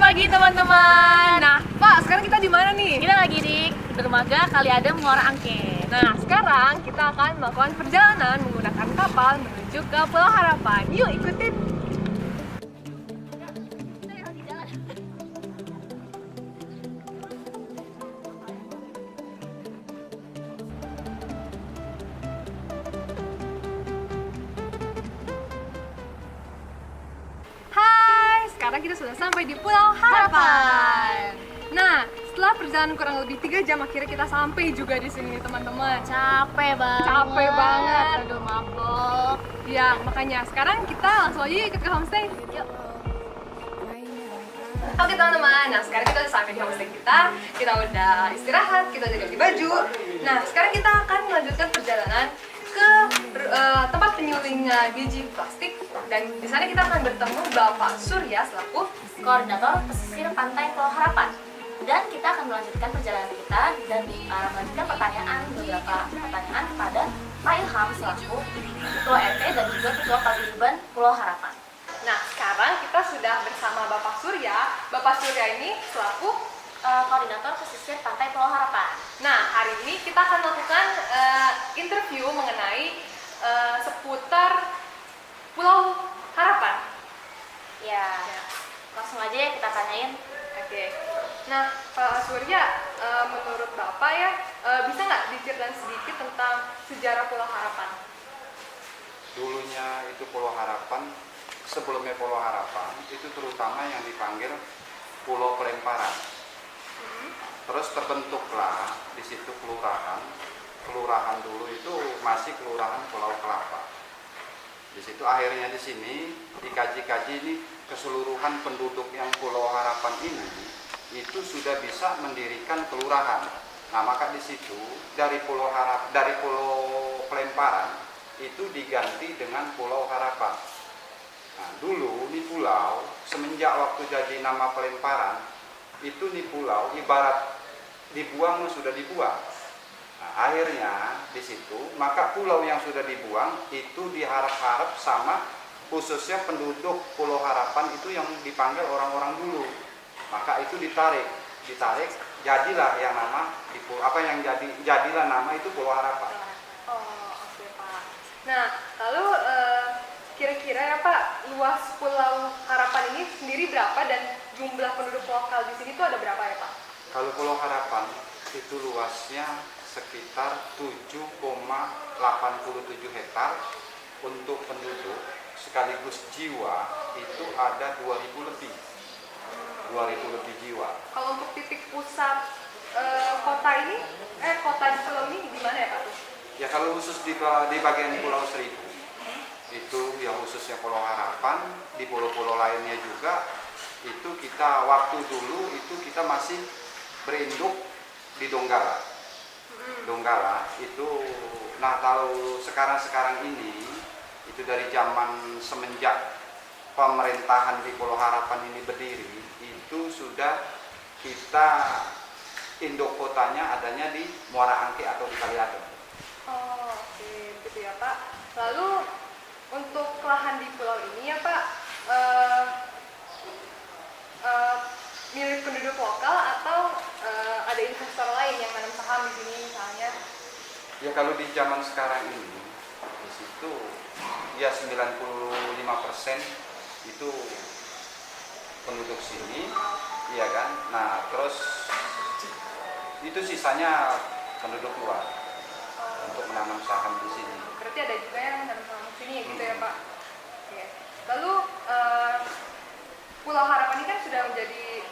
pagi teman-teman. Nah, Pak, sekarang kita di mana nih? Kita lagi di dermaga Kali Adem Muara Angke. Nah, sekarang kita akan melakukan perjalanan menggunakan kapal menuju ke Pulau Harapan. Yuk, ikutin. Hai, sekarang kita sudah sampai di Pulau Harapan. Nah, setelah perjalanan kurang lebih 3 jam, akhirnya kita sampai juga di sini nih teman-teman. Capek banget. Capek banget. Aduh, mabok. Ya, makanya sekarang kita langsung aja ikut ke homestay. Yuk. Oke teman-teman, nah sekarang kita udah sampai di homestay kita udah istirahat, kita udah ganti baju. Nah, sekarang kita akan melanjutkan perjalanan ke tempat penyulingan biji plastik, dan di sana kita akan bertemu Bapak Surya selaku Koordinator pesisir pantai Pulau Harapan. Dan kita akan melanjutkan perjalanan kita dan melanjutkan beberapa pertanyaan kepada Pak Ilham selaku Ketua RT dan juga Ketua Paguyuban Pulau Harapan. Nah, sekarang kita sudah bersama Bapak Surya. Bapak Surya ini selaku Koordinator pesisir pantai Pulau Harapan. Nah, hari ini kita akan melakukan interview mengenai seputar Pulau Harapan. Ya, langsung aja ya kita tanyain. Oke. Nah, Pak Surya, menurut Bapak ya, bisa nggak diceritain sedikit tentang sejarah Pulau Harapan? Dulunya itu Pulau Harapan, sebelumnya Pulau Harapan itu terutama yang dipanggil Pulau Pelemparan. Terus terbentuklah di situ kelurahan. Kelurahan dulu itu masih kelurahan Pulau Kelapa. Di situ akhirnya di sini dikaji-kaji ini keseluruhan penduduk yang Pulau Harapan ini itu sudah bisa mendirikan kelurahan. Nah, maka di situ dari Pulau Pelemparan itu diganti dengan Pulau Harapan. Nah, dulu di pulau semenjak waktu jadi nama Pelemparan itu di pulau ibarat dibuang sudah dibuang. Nah, akhirnya di situ maka pulau yang sudah dibuang itu diharap-harap sama khususnya penduduk Pulau Harapan itu yang dipanggil orang-orang dulu. Maka itu ditarik, jadilah yang nama jadilah nama itu Pulau Harapan. Oh, oke Pak. Nah, lalu kira-kira ya Pak, luas Pulau Harapan ini sendiri berapa dan jumlah penduduk lokal di sini tuh ada berapa ya Pak? Kalau Pulau Harapan itu luasnya sekitar 7,87 hektar untuk penduduk, sekaligus jiwa itu ada 2.000 lebih. 2.000 lebih jiwa. Kalau untuk titik pusat kota di pulau ini di mana ya Pak? Ya kalau khusus di bagian Pulau Seribu itu yang khususnya Pulau Harapan, di pulau-pulau lainnya juga itu kita waktu dulu itu kita masih berinduk di Donggala. Donggala itu, nah kalau sekarang ini itu dari zaman semenjak pemerintahan di Pulau Harapan ini berdiri itu sudah kita induk kotanya adanya di Muara Angke atau di Kali Adem. Oh, oke, gitu ya Pak. Lalu untuk lahan di pulau ini ya Pak, milik penduduk lokal atau ada investor lain yang menanam saham di sini misalnya? Ya kalau di zaman sekarang ini di situ ya 95% itu penduduk sini, iya kan? Nah terus itu sisanya penduduk luar untuk menanam saham di sini. Berarti ada juga yang menanam saham di sini ya gitu ya Pak? Oke. Lalu Pulau Harapan ini kan sudah menjadi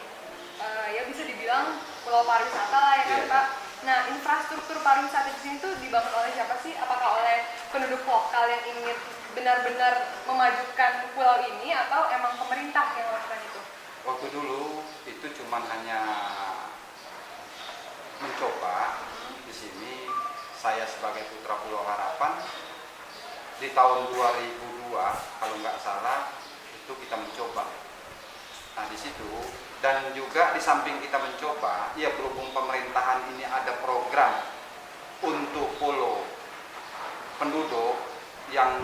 ya bisa dibilang pulau pariwisata lah ya kan Iya. Pak? Nah, infrastruktur pariwisata di sini tuh dibangun oleh siapa sih? Apakah oleh penduduk lokal yang ingin benar-benar memajukan pulau ini atau emang pemerintah yang melakukan itu? Waktu dulu itu cuman hanya mencoba di sini. Saya sebagai putra Pulau Harapan di tahun 2002 kalau nggak salah itu kita mencoba. Nah di situ dan juga di samping kita mencoba, ya berhubung pemerintahan ini ada program untuk pulau penduduk yang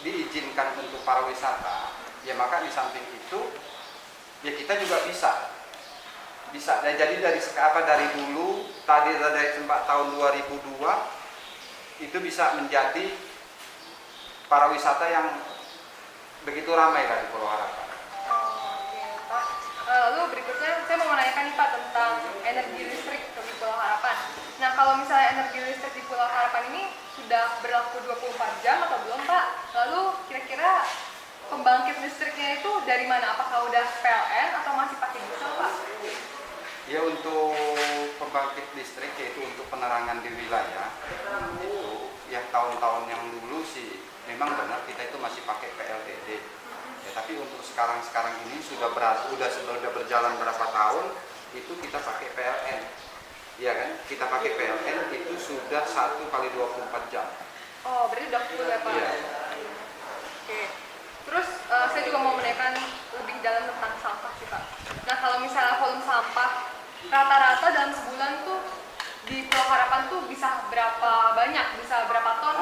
diizinkan untuk pariwisata, ya maka di samping itu ya kita juga bisa. Nah, jadi dari dulu tadi dari tempat tahun 2002 itu bisa menjadi para wisata yang begitu ramai di Pulau Harapan. Oke, Pak. Lalu berikutnya saya mau menanyakan nih Pak tentang energi listrik di Pulau Harapan. Nah, kalau misalnya energi listrik di Pulau Harapan ini sudah berlaku 24 jam atau belum Pak? Lalu kira-kira pembangkit listriknya itu dari mana? Apakah udah PLN atau masih pakai diesel Pak? Ya, untuk pembangkit listrik yaitu untuk penerangan di wilayah itu yang tahun-tahun yang dulu sih memang benar kita itu masih pakai PLTD. Ya, tapi untuk sekarang ini sudah berjalan berapa tahun itu kita pakai PLN. Iya kan? Kita pakai PLN itu sudah 1 kali 24 jam. Oh, berarti udah full ya Pak? Iya. Oke. Terus saya juga mau menanyakan lebih dalam tentang sampah sih Pak. Nah, kalau misalnya volume sampah rata-rata dalam sebulan tuh di Pulau Harapan tuh bisa berapa banyak? Bisa berapa ton?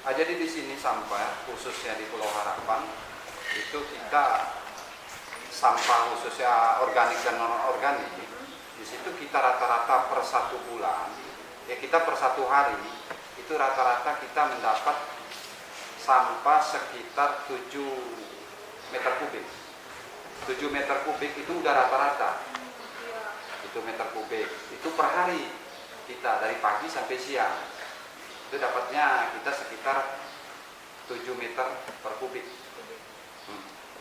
Jadi di sini sampah khususnya di Pulau Harapan itu kita sampah khususnya organik dan non organik di situ kita rata-rata per 1 bulan ya kita per 1 hari itu rata-rata kita mendapat sampah sekitar 7 meter kubik. 7 meter kubik itu udah rata-rata. Itu meter kubik itu per hari kita dari pagi sampai siang itu dapatnya kita sekitar 7 meter per kubik.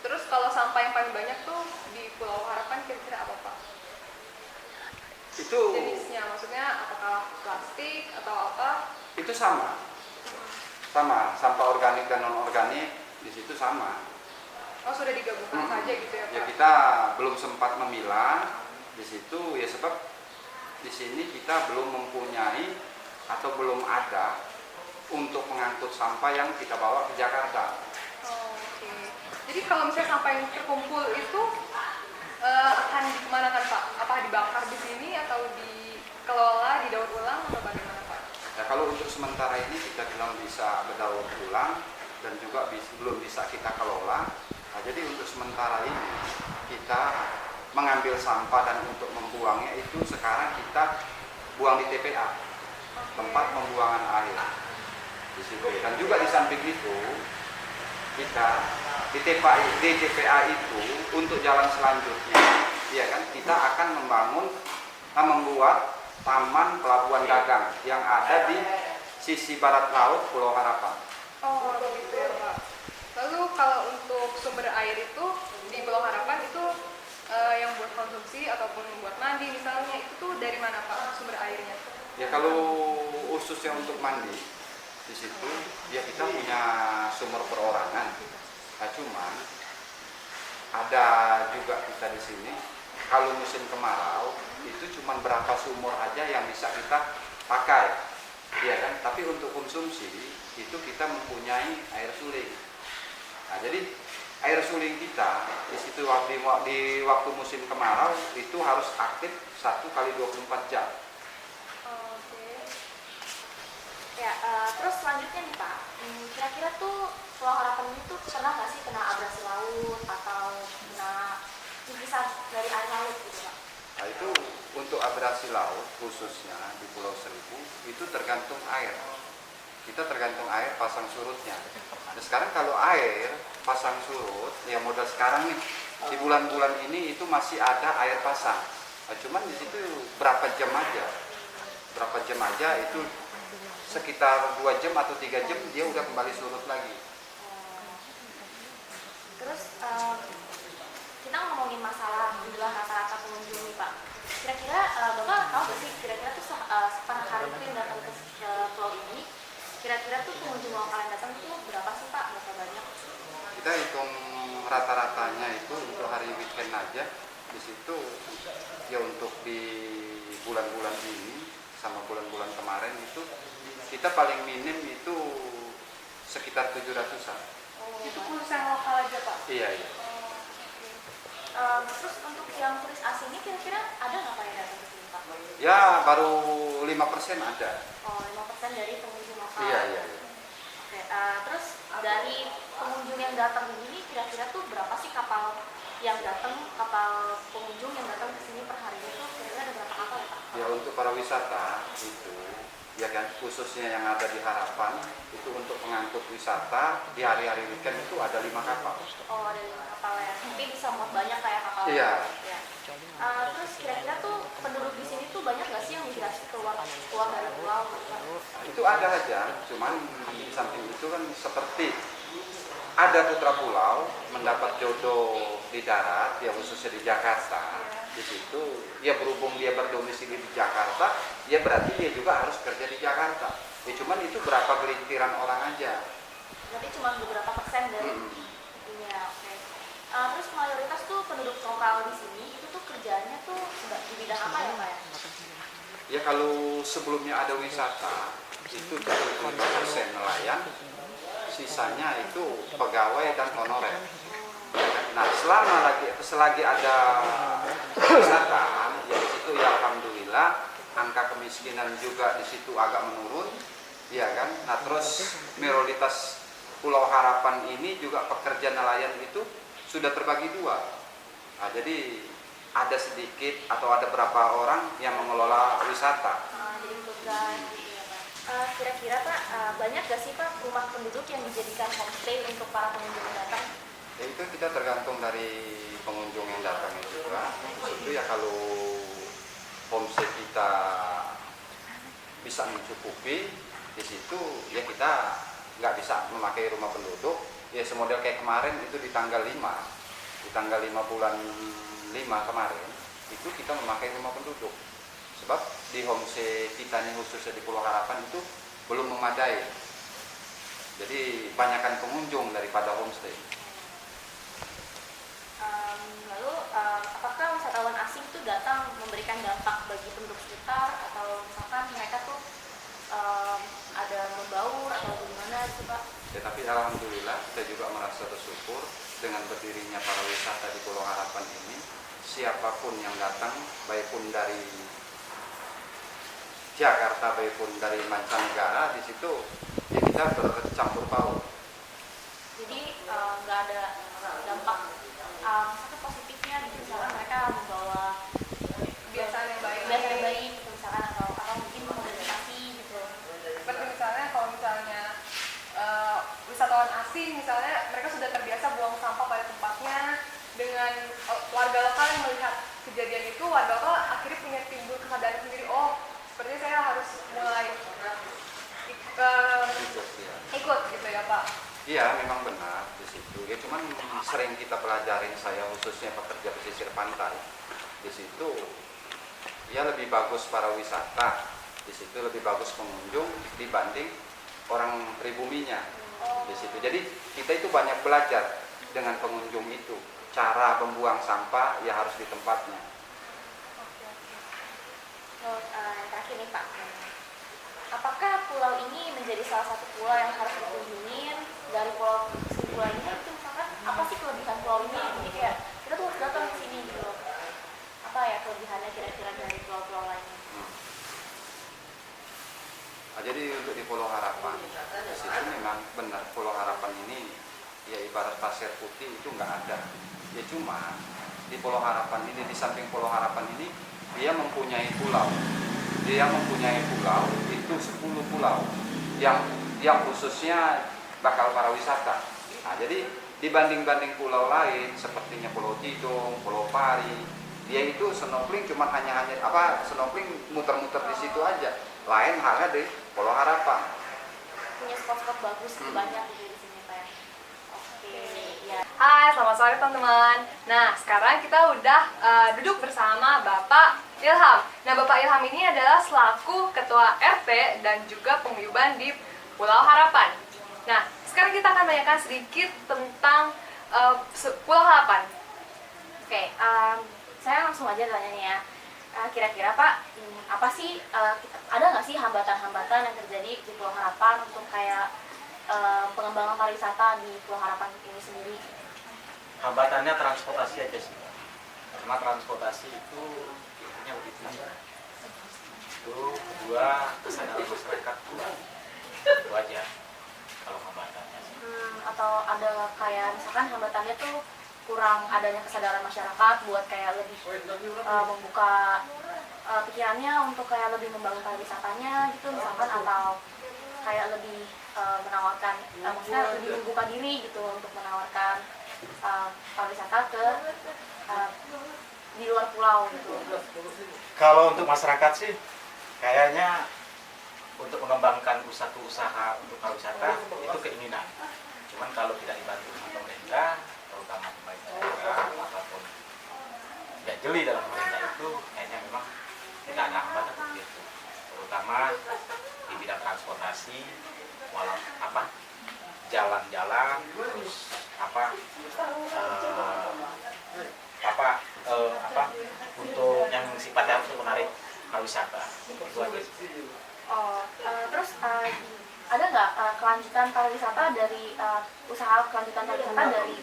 Terus kalau sampah yang paling banyak tuh di Pulau Harapan kira-kira apa Pak? Itu Jenisnya maksudnya apakah plastik atau apa? itu sama sampah organik dan non organik di situ sama. Oh, sudah digabungkan saja gitu ya Pak? Ya kita belum sempat memilah di situ ya sebab di sini kita belum mempunyai atau belum ada untuk mengangkut sampah yang kita bawa ke Jakarta. Oh, oke. Jadi kalau misalnya sampah yang terkumpul itu akan dikemanakan Pak? Apa dibakar di sini atau dikelola, didaur ulang atau bagaimana Pak? Ya kalau untuk sementara ini kita belum bisa berdaur ulang dan juga belum bisa kita kelola. Nah, jadi untuk sementara ini kita mengambil sampah dan untuk membuangnya itu sekarang kita buang di TPA, tempat pembuangan akhir di situ. Dan juga di samping itu kita di TPA itu untuk jalan selanjutnya, ya kan kita akan membuat taman pelabuhan dagang yang ada di sisi barat laut Pulau Harapan. Oh, gitu ya Pak. Lalu kalau untuk sumber air itu di Pulau Harapan itu yang buat konsumsi ataupun buat mandi misalnya itu tuh dari mana Pak sumber airnya? Ya kalau khususnya untuk mandi di situ ya kita punya sumur perorangan. Nah, cuman ada juga kita di sini kalau musim kemarau itu cuma berapa sumur aja yang bisa kita pakai, ya kan? Tapi untuk konsumsi itu kita mempunyai air suling. Nah, jadi air suling kita di situ di waktu musim kemarau itu harus aktif 1 kali 24 jam. Oke. Ya, terus selanjutnya nih Pak, kira-kira tuh Pulau Harapan itu pernah nggak sih kena abrasi laut atau kena cikisan dari air laut gitu Pak? Nah, itu untuk abrasi laut khususnya di Pulau Seribu itu tergantung air. Kita tergantung air pasang surutnya. Nah, sekarang kalau air pasang surut, ya modal sekarang nih di bulan-bulan ini itu masih ada air pasang. Nah, cuman di situ berapa jam aja itu sekitar 2 jam atau 3 jam dia udah kembali surut lagi. Terus kita ngomongin masalah jumlah rata-rata pengunjung nih Pak. Kira-kira Bapak tahu nggak sih kira-kira tuh per hari itu yang datang ke pulau ini, kira-kira tuh pengunjung lokal yang datang itu berapa sih Pak? Berapa banyak? Kita hitung rata-ratanya itu untuk hari weekend aja di situ ya untuk di bulan-bulan ini sama bulan-bulan kemarin itu kita paling minim itu sekitar 700-an. Oh, itu khusus yang lokal aja Pak? Iya. Terus untuk yang turis asingnya kira-kira ada nggak Pak yang datang ke sini Pak? Ya baru 5% ada. Oh, 5% dari pengunjung lokal. Iya. Oke, terus dari pengunjung yang datang ini kira-kira tuh berapa sih kapal yang datang, kapal pengunjung yang datang ke sini per hari itu kira-kira ada berapa kapal ya Pak? Ya untuk para wisata itu ya kan khususnya yang ada di Harapan itu untuk pengangkut wisata di hari-hari weekend itu ada 5 kapal. Oh ada 5 kapal ya, tapi bisa muat banyak kayak kapal. Iya. Ya. Terus kira-kira tuh penduduk di sini tuh banyak nggak sih yang migrasi keluar dari pulau? Itu ada aja, cuman di samping itu kan seperti ada putra pulau mendapat jodoh di darat, ya khususnya di Jakarta. Di situ, ya berhubung dia berdomisili di Jakarta, ya berarti dia juga harus kerja di Jakarta. Ya cuman itu berapa gelintiran orang aja. Berarti cuma beberapa persen dari ini ya, oke. Terus mayoritas tuh penduduk lokal di sini itu tuh kerjanya tuh di bidang apa ya Pak ya? Ya kalau sebelumnya ada wisata, itu 75% nelayan, sisanya itu pegawai dan honorer. Nah, selagi ada wisata, ya di situ ya alhamdulillah angka kemiskinan juga di situ agak menurun, ya kan. Nah, terus mayoritas Pulau Harapan ini juga pekerja nelayan itu sudah terbagi dua. Nah, jadi ada sedikit atau ada berapa orang yang mengelola wisata. Jadi tour guide gitu ya Pak. Kira-kira Pak, banyak gak sih Pak rumah penduduk yang dijadikan homestay untuk para pengunjung yang datang? Ya itu kita tergantung dari pengunjung yang datang juga. Itu ya kalau homestay kita bisa mencukupi, di situ ya kita nggak bisa memakai rumah penduduk. Ya semodel kayak kemarin itu di tanggal 5 bulan 5 kemarin itu kita memakai rumah penduduk. Sebab di homestay kita ini khususnya di Pulau Harapan itu belum memadai. Jadi banyakkan pengunjung daripada homestay. Lalu apakah wisatawan asing itu datang memberikan dampak bagi penduduk sekitar atau misalkan mereka tuh ada membaur atau bagaimana gitu Pak? Ya, tapi alhamdulillah kita juga merasa bersyukur dengan berdirinya para wisata di Pulau Harapan ini. Siapapun yang datang, baik pun dari Jakarta, baik pun dari mancanegara, di situ ya kita bercampur baur. Jadi nggak ada dampak misalkan positifnya gitu, misalkan mereka membawa Kebiasaan yang baik. kebiasaan yang baik gitu, misalkan atau mungkin modernisasi gitu. Seperti misalnya kalau misalnya wisatawan asing misalnya mereka sudah terbiasa buang sampah pada tempatnya, dengan warga lokal yang melihat kejadian itu, warga lokal akhirnya punya timbul kesadaran sendiri, oh sepertinya saya harus mulai ikut gitu ya Pak. Iya, memang benar di situ. Ya cuman sering kita pelajarin, saya khususnya pekerja pesisir pantai. Di situ ya lebih bagus para wisata. Di situ lebih bagus pengunjung dibanding orang pribuminya. Di situ. Jadi kita itu banyak belajar dengan pengunjung itu. Cara membuang sampah ya harus di tempatnya. Yang terakhir nih Pak, apakah pulau ini menjadi salah satu pulau yang harus dikunjungin? Dari pulau ini itu misalkan apa sih kelebihan pulau ini? Jadi kayak kita tuh harus datang ke sini gitu loh. Apa ya kelebihannya kira-kira dari pulau-pulau lainnya? Nah, jadi untuk di Pulau Harapan, di situ memang benar Pulau Harapan ini ya ibarat pasir putih itu nggak ada. Ya cuma di Pulau Harapan ini, di samping Pulau Harapan ini dia mempunyai pulau. Dia mempunyai pulau itu 10 pulau yang khususnya bakal para wisata. Nah, jadi dibanding-banding pulau lain sepertinya Pulau Tidung, Pulau Pari, dia itu snorkeling cuma hanya snorkeling muter-muter di situ aja. Lain halnya di Pulau Harapan. Punya spot-spot bagus banyak gitu di sini Pak. Oke, ya. Hai, selamat sore teman-teman. Nah, sekarang kita udah duduk bersama Bapak Ilham. Nah, Bapak Ilham ini adalah selaku Ketua RT dan juga paguyuban di Pulau Harapan. Nah, sekarang kita akan menanyakan sedikit tentang Pulau Harapan. Oke, saya langsung aja tanya nih ya. Kira-kira Pak, apa sih ada nggak sih hambatan-hambatan yang terjadi di Pulau Harapan untuk kayak pengembangan pariwisata di Pulau Harapan ini sendiri? Hambatannya transportasi aja sih, karena transportasi itu biayanya lebih tinggi. Itu kedua kesadaran masyarakat kurang, itu aja kalau hambatannya sih. Atau ada kayak misalkan hambatannya tuh kurang adanya kesadaran masyarakat buat kayak lebih membuka pikirannya untuk kayak lebih membangun pariwisatanya gitu misalkan, atau kayak lebih menawarkan maksudnya lebih membuka diri gitu untuk menawarkan pariwisata ke di luar pulau gitu. Kalau untuk masyarakat sih kayaknya untuk mengembangkan satu usaha untuk pariwisata itu keinginan. Cuman kalau tidak dibantu sama pemerintah, terutama pemerintah daerah ataupun tidak jeli dalam pemerintah itu, kayaknya memang tidak ada hambatan begitu. Terutama di bidang transportasi, walau jalan-jalan, terus untuk yang sifatnya untuk menarik pariwisata itu aja sih. Terus ada nggak kelanjutan pariwisata dari usaha kelanjutan pariwisata dari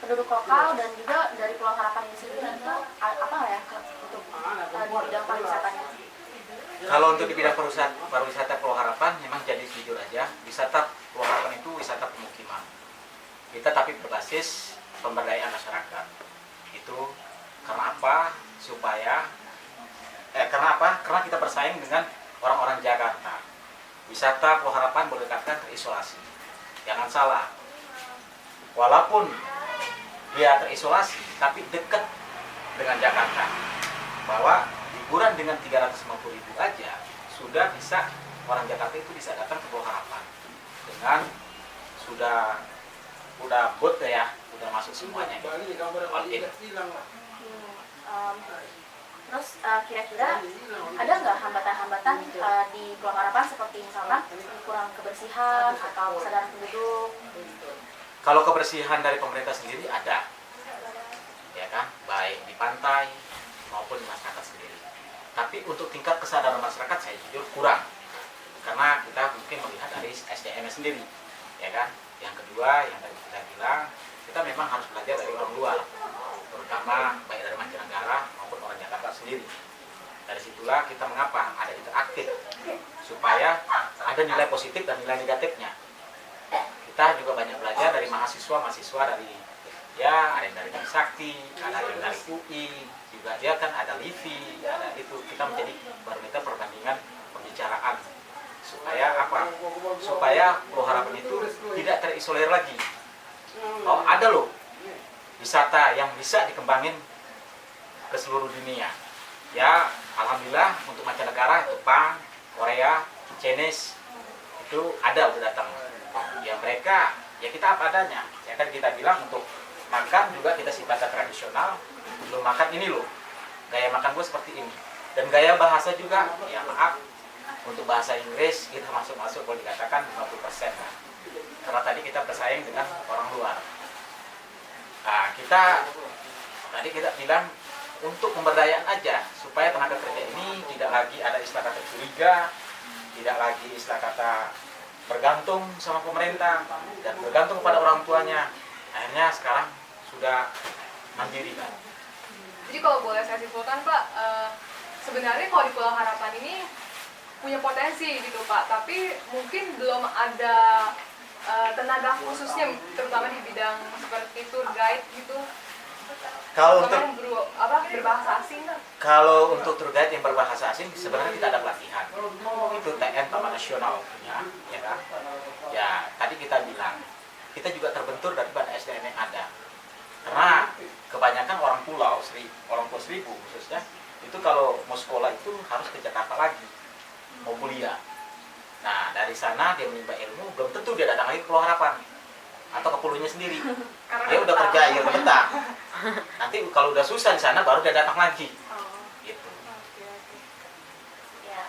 penduduk lokal dan juga dari Pulau Harapan ini sendiri itu apa nggak ya untuk di bidang pariwisatanya? Kalau untuk di bidang pariwisata Pulau Harapan memang jadi jujur aja, wisata Pulau Harapan itu wisata pemukiman. Kita tapi berbasis pemberdayaan masyarakat. Itu karena apa? Karena kita bersaing dengan orang-orang Jakarta. Wisata Pulau Harapan boleh dikatakan terisolasi. Jangan salah. Walaupun dia terisolasi, tapi dekat dengan Jakarta. Bahwa liburan dengan 350.000 aja sudah bisa orang Jakarta itu bisa datang ke Pulau Harapan dengan sudah bot ya, udah masuk semuanya gitu. All in. Terus kira-kira ada nggak hambatan-hambatan di Pulau Harapan seperti misalkan kurang kebersihan atau kesadaran penduduk? Kalau kebersihan dari pemerintah sendiri ada, ya kan, baik di pantai maupun di masyarakat sendiri. Tapi untuk tingkat kesadaran masyarakat saya jujur kurang, karena kita mungkin melihat dari SDM-nya sendiri, ya kan. Yang kedua yang tadi kita bilang, kita memang harus belajar dari orang luar, terutama baik dari mancanegara maupun orang Jakarta sendiri. Dari situlah kita mengapa ada interaktif, supaya ada nilai positif dan nilai negatifnya. Kita juga banyak belajar dari mahasiswa dari ya, ada yang dari Sakti, ada yang dari UI, juga dia kan ada LIVI, ada itu. Kita menjadi barometer perbandingan pembicaraan supaya apa? Supaya Pulau Harapan itu tidak terisolir lagi. Oh, ada loh wisata yang bisa dikembangin ke seluruh dunia. Ya, alhamdulillah untuk mancanegara, Jepang, Korea, Chinese itu ada udah datang. Ya mereka, ya kita apa adanya. Ya kan kita bilang untuk makan juga kita sifatnya tradisional. Belum makan ini loh, gaya makan gue seperti ini. Dan gaya bahasa juga, ya maaf, untuk bahasa Inggris kita masuk boleh dikatakan 50% kan. Karena tadi kita bersaing dengan orang luar. Nah, tadi kita bilang untuk pemberdayaan aja supaya tenaga kerja ini tidak lagi ada istilah kata curiga, tidak lagi istilah kata bergantung sama pemerintah dan bergantung pada orang tuanya. Akhirnya sekarang sudah mandiri kan. Jadi kalau boleh saya simpulkan Pak, sebenarnya kalau di Pulau Harapan ini punya potensi gitu Pak, tapi mungkin belum ada tenaga khususnya terutama di bidang seperti tour guide gitu. Kalau untuk berbahasa asing kan? Kalau untuk tour guide yang berbahasa asing sebenarnya kita ada pelatihan. Itu TN Taman Nasional punya, ya kan? Ya, tadi kita bilang kita juga terbentur daripada SDM yang ada. Karena kebanyakan orang Pulau Seribu khususnya itu kalau mau sekolah itu harus ke Jakarta lagi, mau kuliah. Nah, dari sana dia menimba ilmu, belum tentu dia datang lagi ke Pulau Harapan atau ke pulaunya sendiri. Dia udah kerja ilmu betah. Nanti kalau udah susah di sana baru dia datang lagi. Gitu. Ya,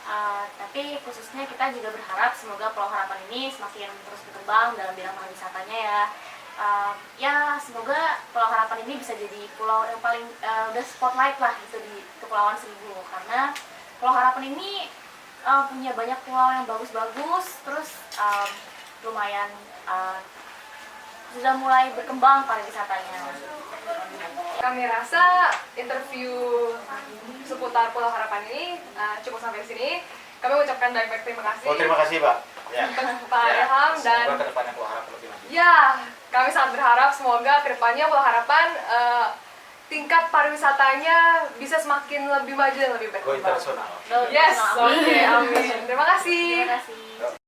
tapi khususnya kita juga berharap semoga Pulau Harapan ini semakin terus berkembang dalam bidang pariwisatanya ya. Ya semoga Pulau Harapan ini bisa jadi pulau yang paling udah spotlight lah gitu di Kepulauan Seribu, karena Pulau Harapan ini punya banyak pulau yang bagus-bagus, terus lumayan sudah mulai berkembang pariwisatanya. Kami rasa interview seputar Pulau Harapan ini cukup sampai di sini. Kami ucapkan banyak terima kasih. Oh, terima kasih Pak. Ya. Pak Ilham dan semoga kedepannya Pulau Harapan lebih maju. ya, kami sangat berharap berharap semoga kedepannya Pulau Harapan tingkat pariwisatanya bisa semakin lebih maju dan lebih Go berkembang. internasional. Yes, oke, amin. Terima kasih. Terima kasih.